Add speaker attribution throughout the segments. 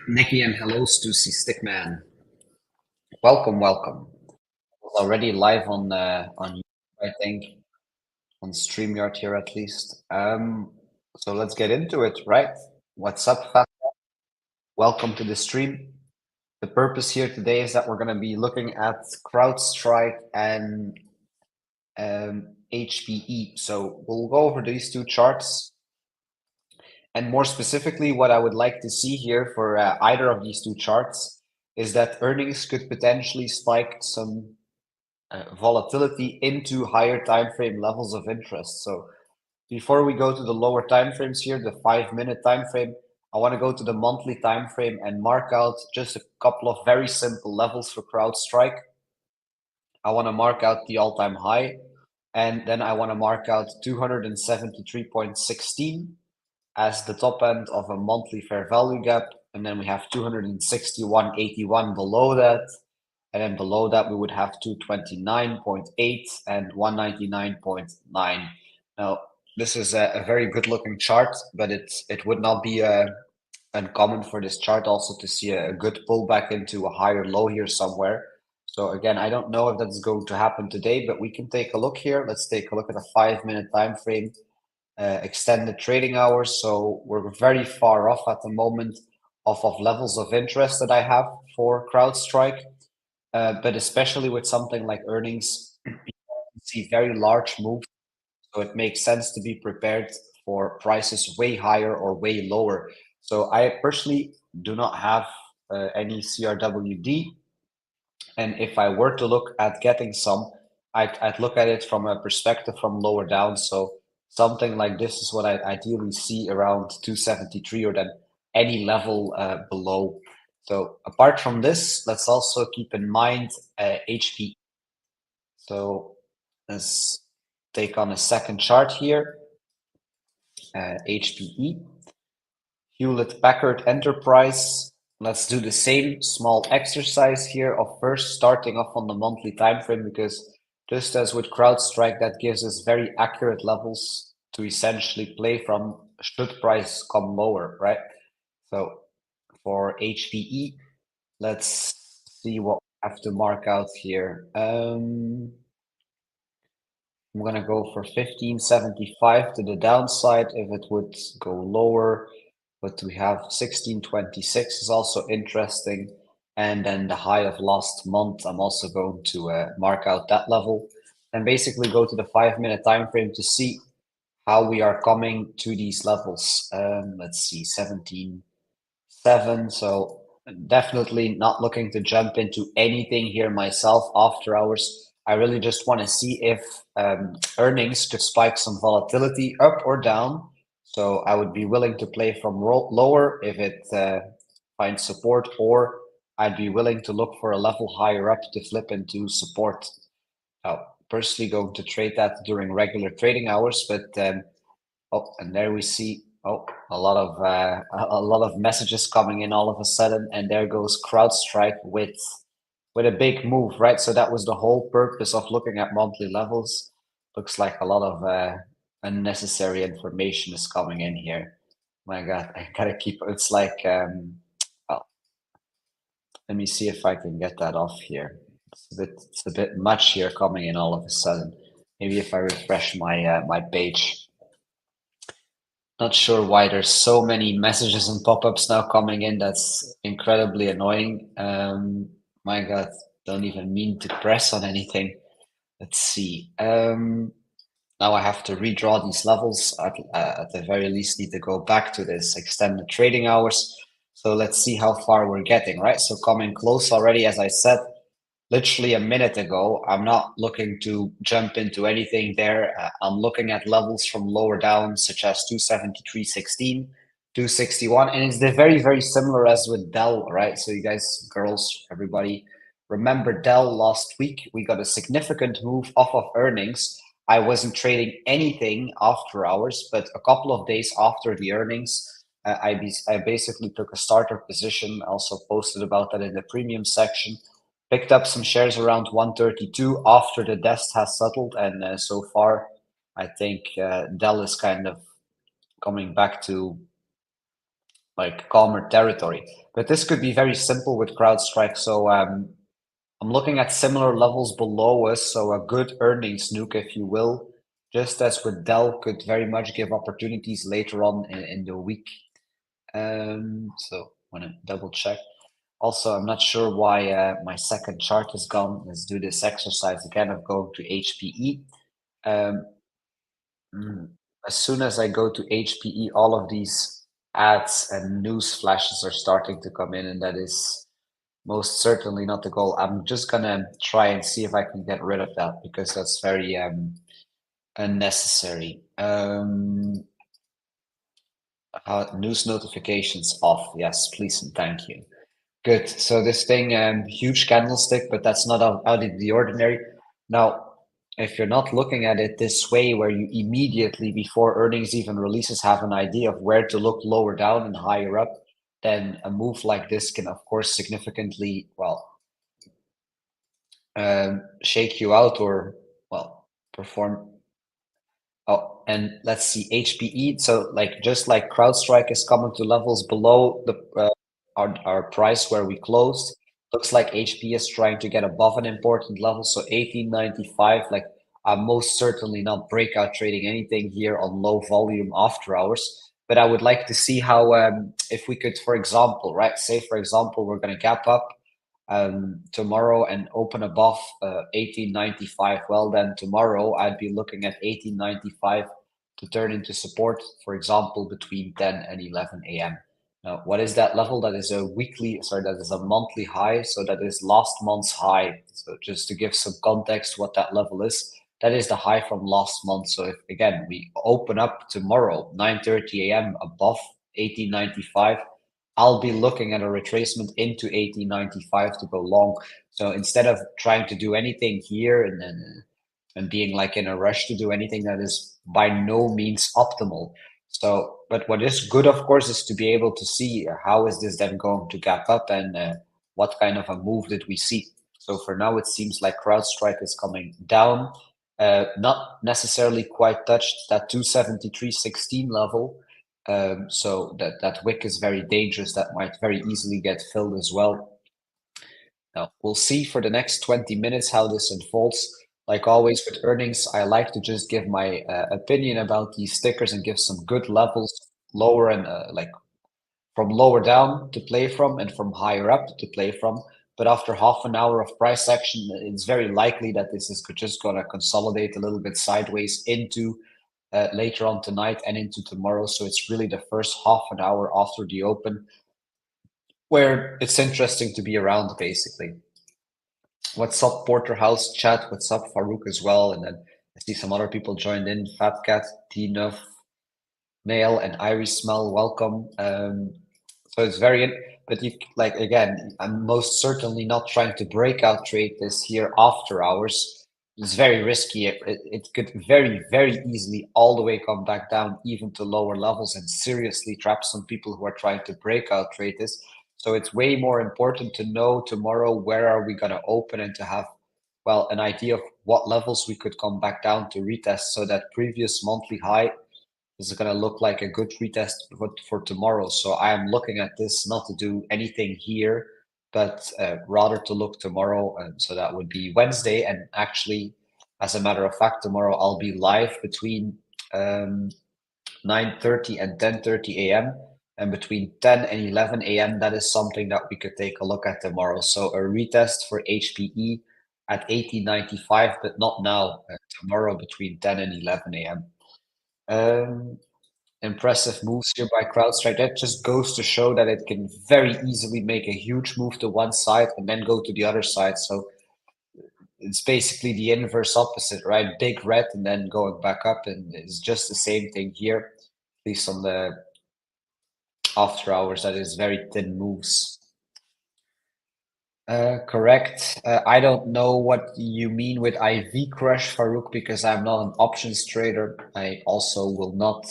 Speaker 1: Nikki, and hello, Stussy Stickman. Welcome, welcome. It's already live on YouTube, I think, on StreamYard here at least. So let's get into it, right? What's up, Fat? Welcome to the stream. The purpose here today is that we're going to be looking at CrowdStrike and HPE. So we'll go over these two charts. And more specifically, what I would like to see here for either of these two charts is that earnings could potentially spike some volatility into higher time frame levels of interest. So before we go to the lower time frames here, the 5-minute time frame, I want to go to the monthly time frame and mark out just a couple of very simple levels for CrowdStrike. I want to mark out the all-time high, and then I want to mark out 273.16 as the top end of a monthly fair value gap, and then we have 261.81 below that. And then below that, we would have 229.8 and 199.9. Now, this is a very good looking chart, but it would not be uncommon for this chart also to see a good pullback into a higher low here somewhere. So again, I don't know if that's going to happen today, but we can take a look here. Let's take a look at a 5-minute time frame, extended trading hours. So we're very far off at the moment of levels of interest that I have for CrowdStrike. But especially with something like earnings, you see very large moves. So it makes sense to be prepared for prices way higher or way lower. So I personally do not have any CRWD. And if I were to look at getting some, I'd look at it from a perspective from lower down. So something like this is what I ideally see around 273 or then any level below. So apart from this, let's also keep in mind HPE. So let's take on a second chart here. HPE, Hewlett Packard Enterprise. Let's do the same small exercise here of first starting off on the monthly time frame, because just as with CrowdStrike, that gives us very accurate levels to essentially play from should price come lower, right? So for HPE, let's see what we have to mark out here. I'm gonna go for 1575 to the downside if it would go lower, but we have 1626 is also interesting. And then the high of last month, I'm also going to mark out that level and basically go to the 5-minute time frame to see how we are coming to these levels. Let's see, 17.7. So definitely not looking to jump into anything here myself after hours. I really just want to see if earnings could spike some volatility up or down. So I would be willing to play from lower if it finds support, or I'd be willing to look for a level higher up to flip into support. Personally going to trade that during regular trading hours, but oh, and there we see a lot of messages coming in all of a sudden, and there goes CrowdStrike with a big move, right? So that was the whole purpose of looking at monthly levels. Looks like a lot of unnecessary information is coming in here. My God, I gotta keep. It's like well, let me see if I can get that off here. It's a bit much here coming in all of a sudden. Maybe if I refresh my my page. Not sure why there's so many messages and pop-ups now coming in. That's incredibly annoying. My God, don't even mean to press on anything. Let's see. Now I have to redraw these levels. At the very least, need to go back to this extended trading hours. So let's see how far we're getting, right? So coming close already, as I said, literally a minute ago. I'm not looking to jump into anything there. I'm looking at levels from lower down, such as 273.16, 261. And it's the very, very similar as with Dell, right? So you guys, girls, everybody, remember Dell last week? We got a significant move off of earnings. I wasn't trading anything after hours, but a couple of days after the earnings, I basically took a starter position. I also posted about that in the premium section. Picked up some shares around 132 after the dust has settled, and so far, I think Dell is kind of coming back to like calmer territory. But this could be very simple with CrowdStrike. So I'm looking at similar levels below us, so a good earnings nuke, if you will, just as with Dell could very much give opportunities later on in the week. So I want to double check. Also, I'm not sure why my second chart is gone. Let's do this exercise again of going to HPE. Um, mm, as soon as I go to HPE, all of these ads and news flashes are starting to come in, and that is most certainly not the goal. I'm just gonna try and see if I can get rid of that because that's very unnecessary. News notifications off. Yes, please and thank you. Good. So this thing, huge candlestick, but that's not out of the ordinary. Now, if you're not looking at it this way, where you immediately before earnings even releases have an idea of where to look lower down and higher up, then a move like this can, of course, significantly, well, shake you out or, well, perform. Oh, and let's see, HPE. So like just like CrowdStrike is coming to levels below the our price where we closed. Looks like HPE is trying to get above an important level. So 1895, like I'm most certainly not breakout trading anything here on low volume after hours. But I would like to see how if we could, for example, right, say for example, we're going to gap up tomorrow and open above 1895, well then tomorrow I'd be looking at 1895 to turn into support, for example, between 10 and 11 a.m. Now, what is that level? That is a weekly, sorry, that is a monthly high. So that is last month's high. So just to give some context what that level is, that is the high from last month. So if again we open up tomorrow 9:30 a.m. above 1895, I'll be looking at a retracement into 1895 to go long. So instead of trying to do anything here and then and being like in a rush to do anything, that is by no means optimal. So, but what is good, of course, is to be able to see how is this then going to gap up and what kind of a move did we see. So for now, it seems like CrowdStrike is coming down, not necessarily quite touched that 273.16 level. So that wick is very dangerous. That might very easily get filled as well. Now, we'll see for the next 20 minutes how this unfolds. Like always with earnings, I like to just give my opinion about these stickers and give some good levels, lower and like from lower down to play from and from higher up to play from. But after half an hour of price action, it's very likely that this is just going to consolidate a little bit sideways into later on tonight and into tomorrow. So it's really the first half an hour after the open where it's interesting to be around, basically. What's up, Porterhouse chat? What's up, Farouk as well? And then I see some other people joined in. Fatcat, T-Nuff, Nail, and Iris Smell. Welcome. So it's very, but you like again, I'm most certainly not trying to breakout trade this here after hours. It's very risky. It could very easily all the way come back down even to lower levels and seriously trap some people who are trying to breakout trade this. So it's way more important to know tomorrow where are we going to open and to have, well, an idea of what levels we could come back down to retest so that previous monthly high is going to look like a good retest for tomorrow. So I am looking at this not to do anything here, but rather to look tomorrow. And so that would be Wednesday. And actually, as a matter of fact, tomorrow I'll be live between 9:30 and 10:30 a.m. And between 10 and 11 a.m., that is something that we could take a look at tomorrow. So a retest for HPE at 1895, but not now, tomorrow between 10 and 11 a.m. Impressive moves here by CrowdStrike. That just goes to show that it can very easily make a huge move to one side and then go to the other side. So it's basically the inverse opposite, right? Big red and then going back up, and it's just the same thing here. At least on the after hours, that is very thin moves. Correct. I don't know what you mean with IV crush, Farouk, because I'm not an options trader. I also will not,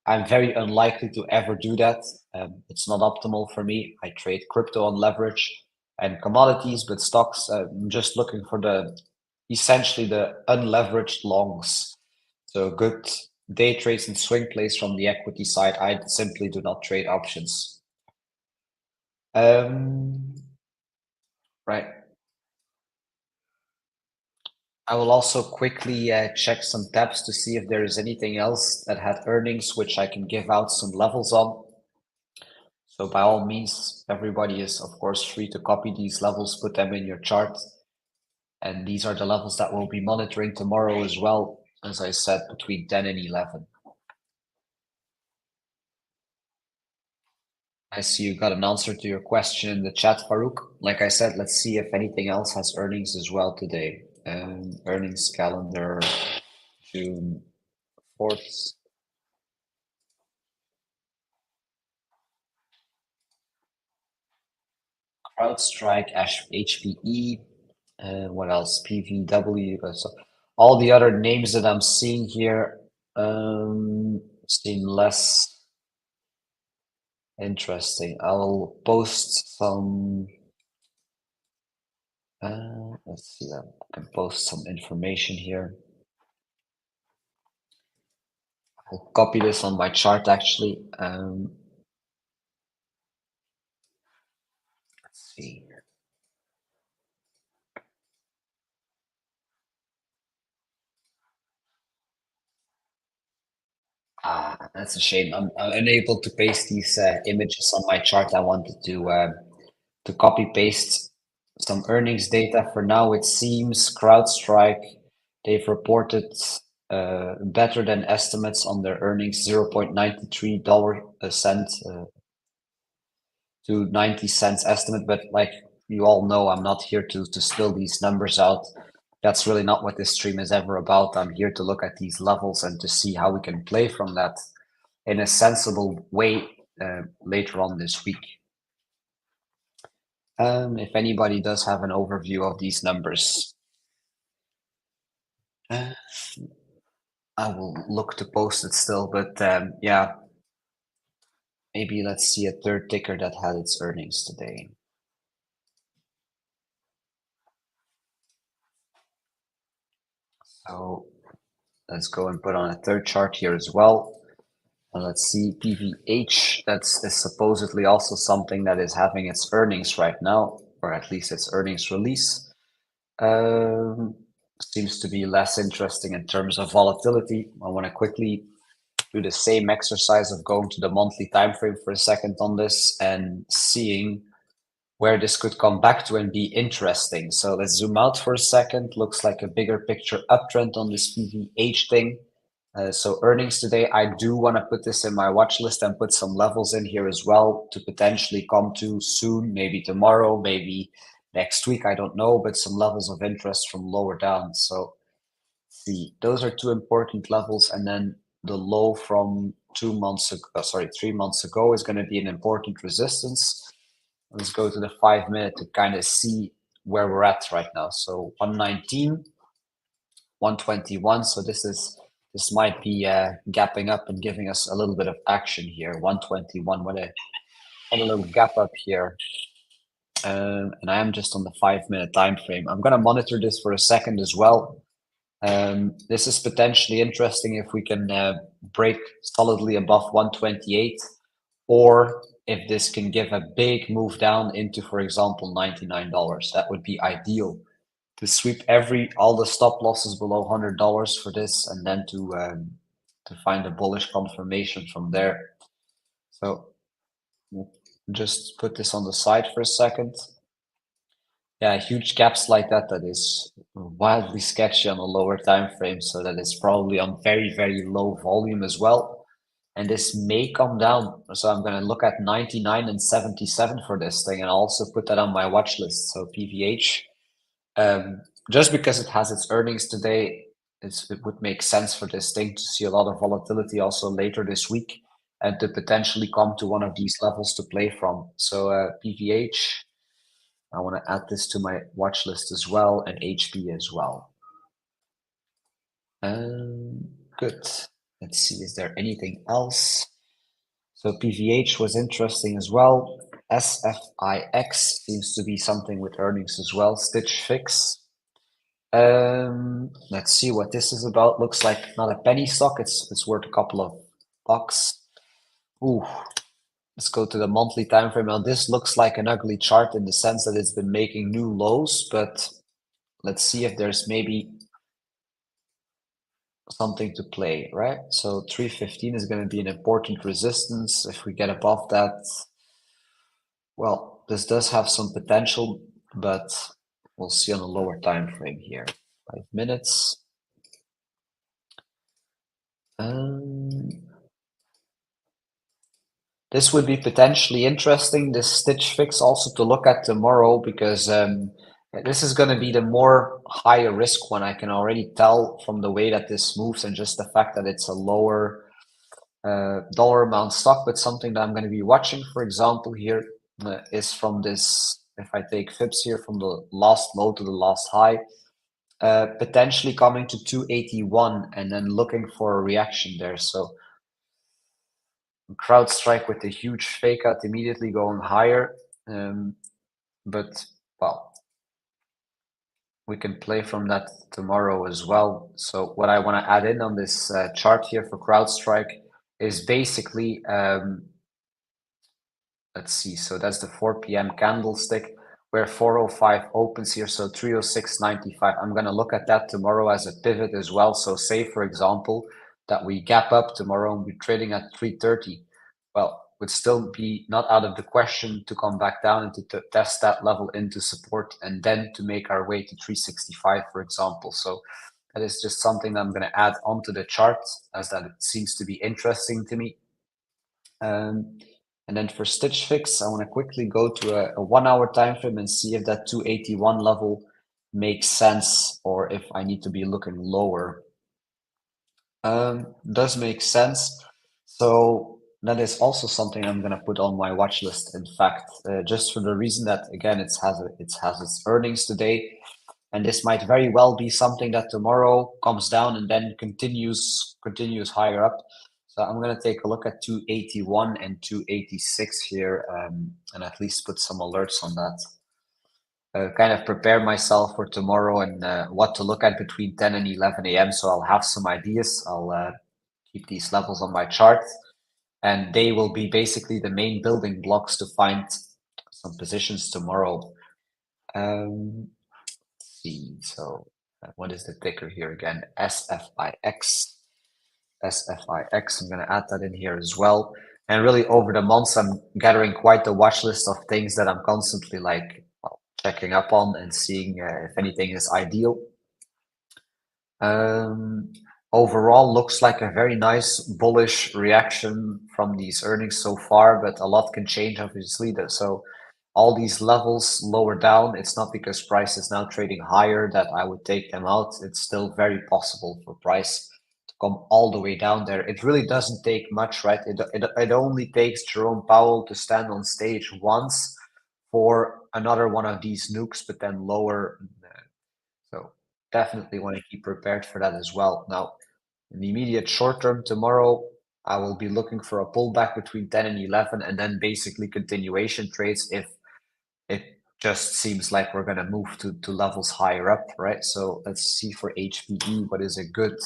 Speaker 1: I'm very unlikely to ever do that. It's not optimal for me. I trade crypto on leverage and commodities, but stocks, I'm just looking for the essentially the unleveraged longs. So good day trades and swing plays from the equity side. I simply do not trade options. Right. I will also quickly check some tabs to see if there is anything else that had earnings which I can give out some levels on. So by all means, everybody is of course free to copy these levels, put them in your chart. And these are the levels that we'll be monitoring tomorrow as well, as I said, between 10 and 11. I see you got an answer to your question in the chat, Farouk. Like I said, let's see if anything else has earnings as well today. Earnings calendar, June 4th. CrowdStrike, HPE, what else? PVW. So all the other names that I'm seeing here seem less interesting. I'll post some. Let's see. I can post some information here. I'll copy this on my chart actually. Let's see. That's a shame. I'm unable to paste these images on my chart. I wanted to copy paste some earnings data. For now, it seems CrowdStrike, they've reported better than estimates on their earnings, $0.93 a cent to 90 cents estimate. But like you all know, I'm not here to spill these numbers out. That's really not what this stream is ever about. I'm here to look at these levels and to see how we can play from that in a way later on this week. If anybody does have an overview of these numbers, uh, I will look to post it still, but yeah, maybe let's see a third ticker that had its earnings today. So let's go and put on a third chart here as well. And let's see PVH, that's is supposedly also something that is having its earnings right now, or at least its earnings release. Seems to be less interesting in terms of volatility. I want to quickly do the same exercise of going to the monthly time frame for a second on this and seeing where this could come back to and be interesting. So let's zoom out for a second. Looks like a bigger picture uptrend on this PVH thing. So earnings today, I do want to put this in my watch list and put some levels in here as well to potentially come to soon, maybe tomorrow, maybe next week, I don't know, but some levels of interest from lower down. So see, those are two important levels. And then the low from 2 months ago, 3 months ago is going to be an important resistance. Let's go to the 5 minute to kind of see where we're at right now. So 119, 121. So this might be gapping up and giving us a little bit of action here. 121, what a little gap up here. And I am just on the 5 minute time frame. I'm going to monitor this for a second as well. This is potentially interesting if we can break solidly above 128, or if this can give a big move down into, for example, $99. That would be ideal to sweep all the stop losses below $100 for this, and then to find a bullish confirmation from there. So we'll just put this on the side for a second. Yeah, huge gaps like that is wildly sketchy on a lower time frame, so that is probably on very, very low volume as well. And this may come down. So I'm going to look at 99 and 77 for this thing and also put that on my watch list. So PVH, just because it has its earnings today, it would make sense for this thing to see a lot of volatility also later this week and to potentially come to one of these levels to play from. So PVH, I want to add this to my watch list as well, and HP as well. Good. Let's see, is there anything else? So PVH was interesting as well. SFIX seems to be something with earnings as well. Stitch Fix. Let's see what this is about. Looks like not a penny stock. It's worth a couple of bucks. Ooh, Let's go to the monthly time frame. Now this looks like an ugly chart in the sense that it's been making new lows, but let's see if there's maybe something to play, right? So 315 is going to be an important resistance. If we get above that, well, this does have some potential, but we'll see on a lower time frame here. 5 minutes. This would be potentially interesting, this stitch fix also to look at tomorrow, because this is going to be the more higher risk one. I can already tell from the way that this moves and just the fact that it's a lower dollar amount stock, but something that I'm going to be watching, for example, here is from this, if I take fibs here from the last low to the last high, potentially coming to 281 and then looking for a reaction there. So CrowdStrike with a huge fake out immediately going higher. But well, we can play from that tomorrow as well. So what I want to add in on this chart here for CrowdStrike is basically, let's see, so that's the 4 p.m. candlestick where 405 opens here, so 306.95. I'm going to look at that tomorrow as a pivot as well. So say, for example, that we gap up tomorrow and we're trading at 330. Well, would still be not out of the question to come back down and to test that level into support and then to make our way to 365, for example. So that is just something that I'm going to add onto the chart, as that it seems to be interesting to me. And then for Stitch Fix, I want to quickly go to a 1 hour time frame and see if that 281 level makes sense or if I need to be looking lower. Does make sense. So that is also something I'm going to put on my watch list. In fact, just for the reason that again it has its earnings today, and this might very well be something that tomorrow comes down and then continues higher up. So I'm going to take a look at 281 and 286 here, and at least put some alerts on that. Kind of prepare myself for tomorrow and what to look at between 10 and 11 a.m. So I'll have some ideas. I'll keep these levels on my chart, and they will be basically the main building blocks to find some positions tomorrow. See, so what is the ticker here again? SFIX. SFIX. I'm going to add that in here as well. And really over the months, I'm gathering quite a watch list of things that I'm constantly like checking up on and seeing if anything is ideal. Overall, looks like a very nice bullish reaction from these earnings so far, but a lot can change, obviously. So all these levels lower down, it's not because price is now trading higher that I would take them out. It's still very possible for price to come all the way down there. It really doesn't take much, right? It only takes Jerome Powell to stand on stage once for another one of these nukes, but then lower. So definitely want to keep prepared for that as well. Now, in the immediate short term, tomorrow, I will be looking for a pullback between 10 and 11, and then basically continuation trades if it just seems like we're going to move to levels higher up, right? So let's see for HPE, what is a good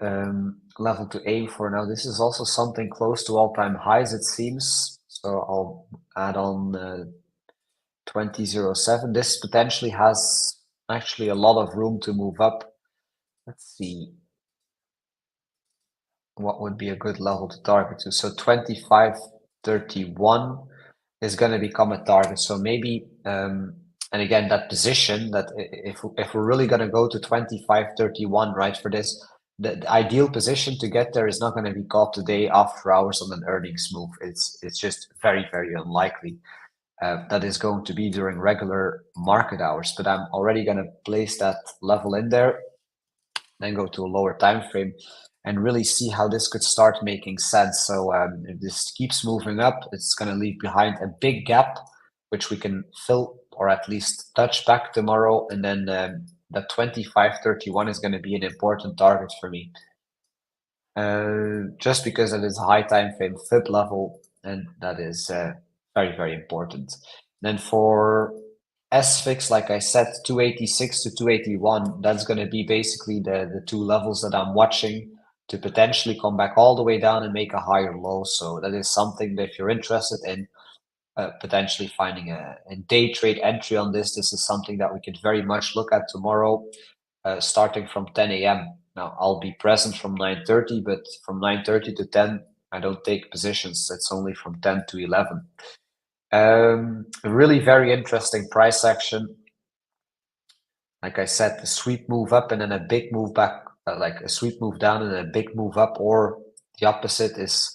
Speaker 1: level to aim for. Now, this is also something close to all-time highs, it seems. So I'll add on 2007. This potentially has actually a lot of room to move up. Let's see. What would be a good level to target to? So 25.31 is going to become a target. So maybe, and again, that position that if we're really going to go to 25.31, right, for this, the ideal position to get there is not going to be caught today after hours on an earnings move. It's just very, very unlikely. That is going to be during regular market hours, but I'm already going to place that level in there, then go to a lower time frame and really see how this could start making sense. So if this keeps moving up, it's going to leave behind a big gap, which we can fill or at least touch back tomorrow. And then that 25.31 is going to be an important target for me. Just because it is a high time frame fib level, and that is very, very important. Then for SFIX, like I said, 286 to 281, that's going to be basically the two levels that I'm watching. to potentially come back all the way down and make a higher low. So that is something that if you're interested in potentially finding a day trade entry on this, this is something that we could very much look at tomorrow, starting from 10 a.m. Now, I'll be present from 9:30, but from 9:30 to 10, I don't take positions. It's only from 10 to 11. A really very interesting price action. Like I said, a sweep move up and then a big move back, like a sweep move down and a big move up, or the opposite is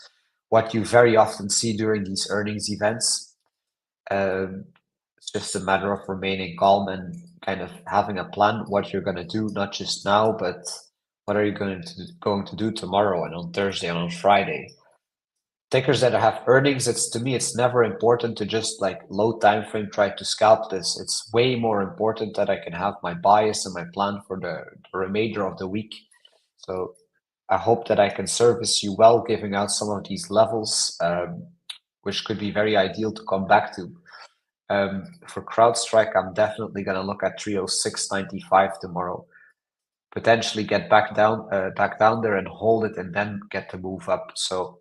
Speaker 1: what you very often see during these earnings events. It's just a matter of remaining calm and kind of having a plan what you're going to do, not just now, but what are you going to do tomorrow and on Thursday and on Friday. Tickers that have earnings, it's to me, it's never important to just like low time frame try to scalp this. It's way more important that I can have my bias and my plan for the remainder of the week. So I hope that I can service you well, giving out some of these levels, which could be very ideal to come back to. For CrowdStrike, I'm definitely going to look at 306.95 tomorrow. Potentially get back down there and hold it, and then get the move up. So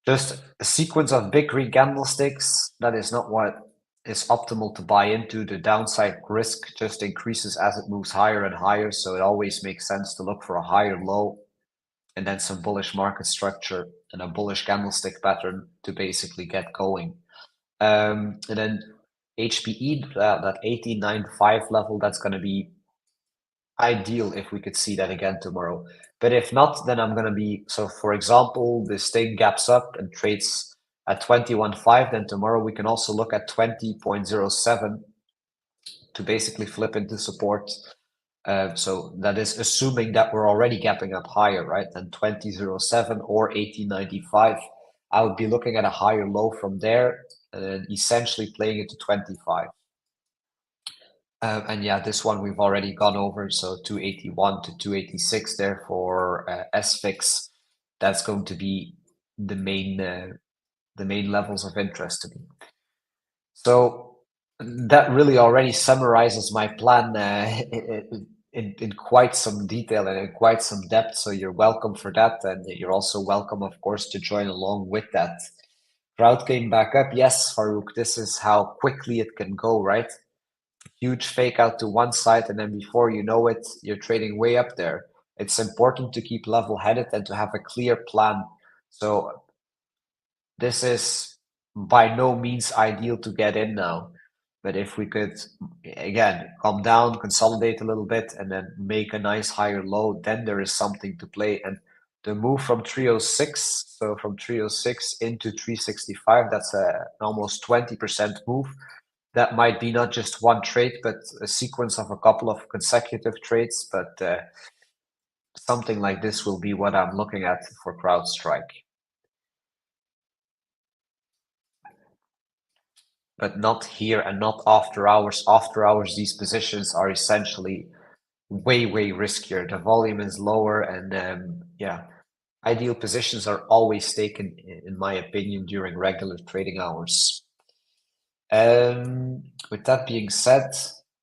Speaker 1: just a sequence of big green candlesticks. That is not what is optimal to buy into. The downside risk just increases as it moves higher and higher. So it always makes sense to look for a higher low and then some bullish market structure and a bullish candlestick pattern to basically get going. And then HPE, that 1895 level, that's going to be ideal if we could see that again tomorrow. But if not, then I'm going to be, so for example, this thing gaps up and trades at 21.5, then tomorrow we can also look at 20.07 to basically flip into support. So that is assuming that we're already gapping up higher, right? Than 20.07 or 18.95. I would be looking at a higher low from there and then essentially playing it to 25. And yeah, this one we've already gone over. So 281 to 286 there for SFIX. That's going to be the main levels of interest to me. So that really already summarizes my plan in quite some detail and in quite some depth. So you're welcome for that, and you're also welcome, of course, to join along with that. Crowd came back up. Yes, Farouk, this is how quickly it can go, right? Huge fake out to one side, and then before you know it, you're trading way up there. It's important to keep level headed and to have a clear plan. So this is by no means ideal to get in now. But if we could, again, come down, consolidate a little bit, and then make a nice higher low, then there is something to play. And the move from 306, so from 306 into 365, that's an almost 20% move. That might be not just one trade, but a sequence of a couple of consecutive trades. But something like this will be what I'm looking at for CrowdStrike. But not here and not after hours. After hours, these positions are essentially way, way riskier. The volume is lower, and yeah, ideal positions are always taken, in my opinion, during regular trading hours. With that being said,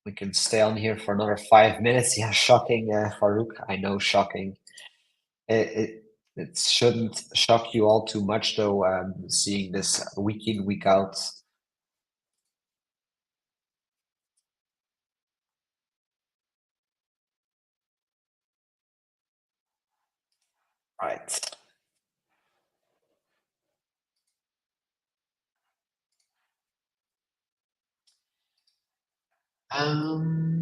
Speaker 1: we can stay on here for another 5 minutes. Yeah, shocking, Farouk. I know, shocking. It shouldn't shock you all too much, though, seeing this week in, week out. Right.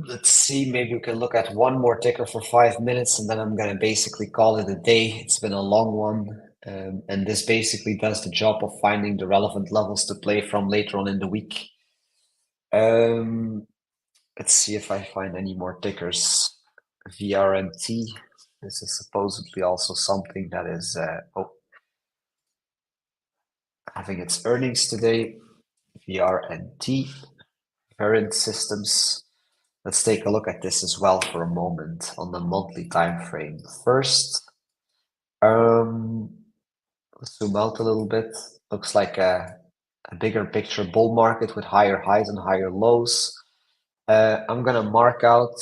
Speaker 1: Let's see, maybe we can look at one more ticker for 5 minutes and then I'm gonna basically call it a day. It's been a long one. And this basically does the job of finding the relevant levels to play from later on in the week. Let's see if I find any more tickers. VRMT. This is supposedly also something that is having its earnings today. VRMT, Variant Systems. Let's take a look at this as well for a moment on the monthly time frame. First, let's zoom out a little bit. Looks like a bigger picture bull market with higher highs and higher lows. I'm gonna mark out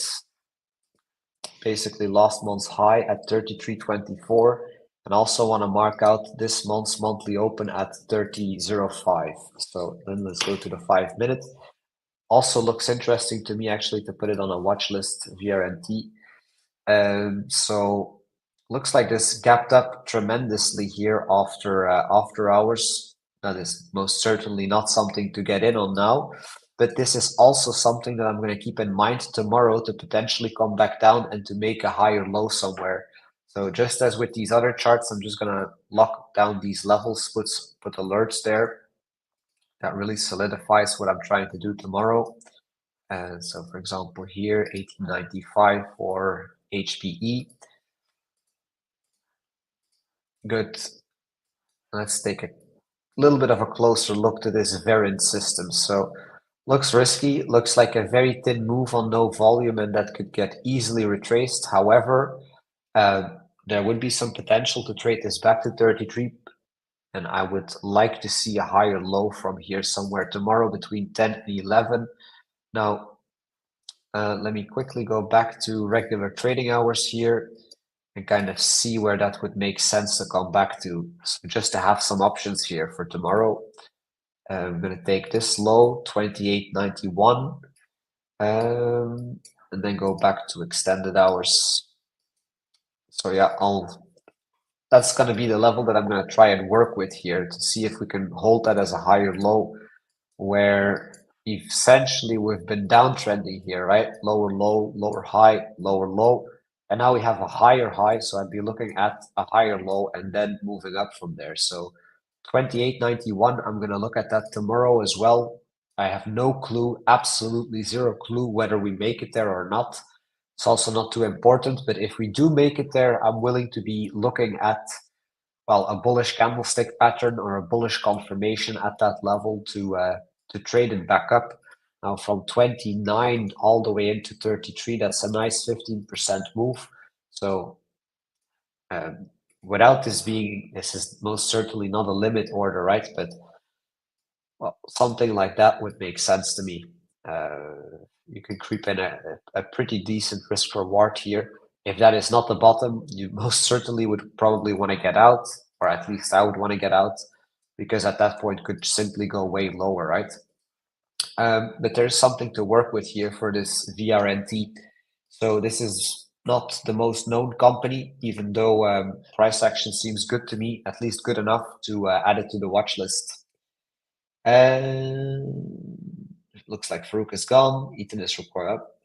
Speaker 1: basically last month's high at 33.24, and also want to mark out this month's monthly open at 30.05. So then let's go to the 5 minute. Also looks interesting to me actually to put it on a watch list VRNT. So looks like this gapped up tremendously here after hours. That is most certainly not something to get in on now, but this is also something that I'm going to keep in mind tomorrow to potentially come back down and to make a higher low somewhere. So just as with these other charts, I'm just going to lock down these levels, put alerts there. That really solidifies what I'm trying to do tomorrow. And so, for example, here, 1895 for HPE. Good. Let's take a little bit of a closer look to this variant system. So, looks risky, looks like a very thin move on no volume, and that could get easily retraced. However, there would be some potential to trade this back to 33, and I would like to see a higher low from here somewhere tomorrow between 10 and 11. Now, let me quickly go back to regular trading hours here and kind of see where that would make sense to come back to. So just to have some options here for tomorrow. I'm going to take this low, 28.91, and then go back to extended hours. So yeah, that's going to be the level that I'm going to try and work with here to see if we can hold that as a higher low, where essentially we've been downtrending here, right? Lower low, lower high, lower low, and now we have a higher high. So I'd be looking at a higher low and then moving up from there. So 28.91, I'm going to look at that tomorrow as well. I have no clue, absolutely zero clue whether we make it there or not. It's also not too important, but if we do make it there, I'm willing to be looking at, well, a bullish candlestick pattern or a bullish confirmation at that level to trade it back up. Now from 29 all the way into 33, that's a nice 15% move. So without this is most certainly not a limit order, right? But well, something like that would make sense to me. You can creep in a pretty decent risk reward here. If that is not the bottom, you most certainly would probably want to get out, or at least I would want to get out, because at that point could simply go way lower, right? But there's something to work with here for this VRNT. So this is not the most known company, even though price action seems good to me, at least good enough to add it to the watch list. And it looks like Farouk is gone. Ethan is recorded up.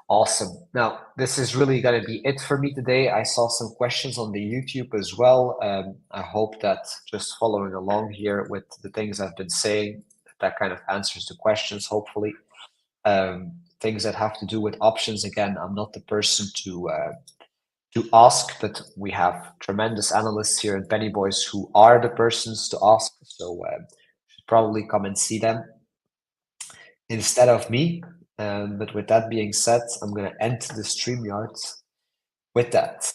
Speaker 1: Awesome. Now, this is really going to be it for me today. I saw some questions on the YouTube as well. I hope that just following along here with the things I've been saying, that kind of answers the questions, hopefully. Things that have to do with options, again, I'm not the person to ask, but we have tremendous analysts here at Penny Boys who are the persons to ask. So should probably come and see them instead of me. But with that being said, I'm going to end the StreamYard with that.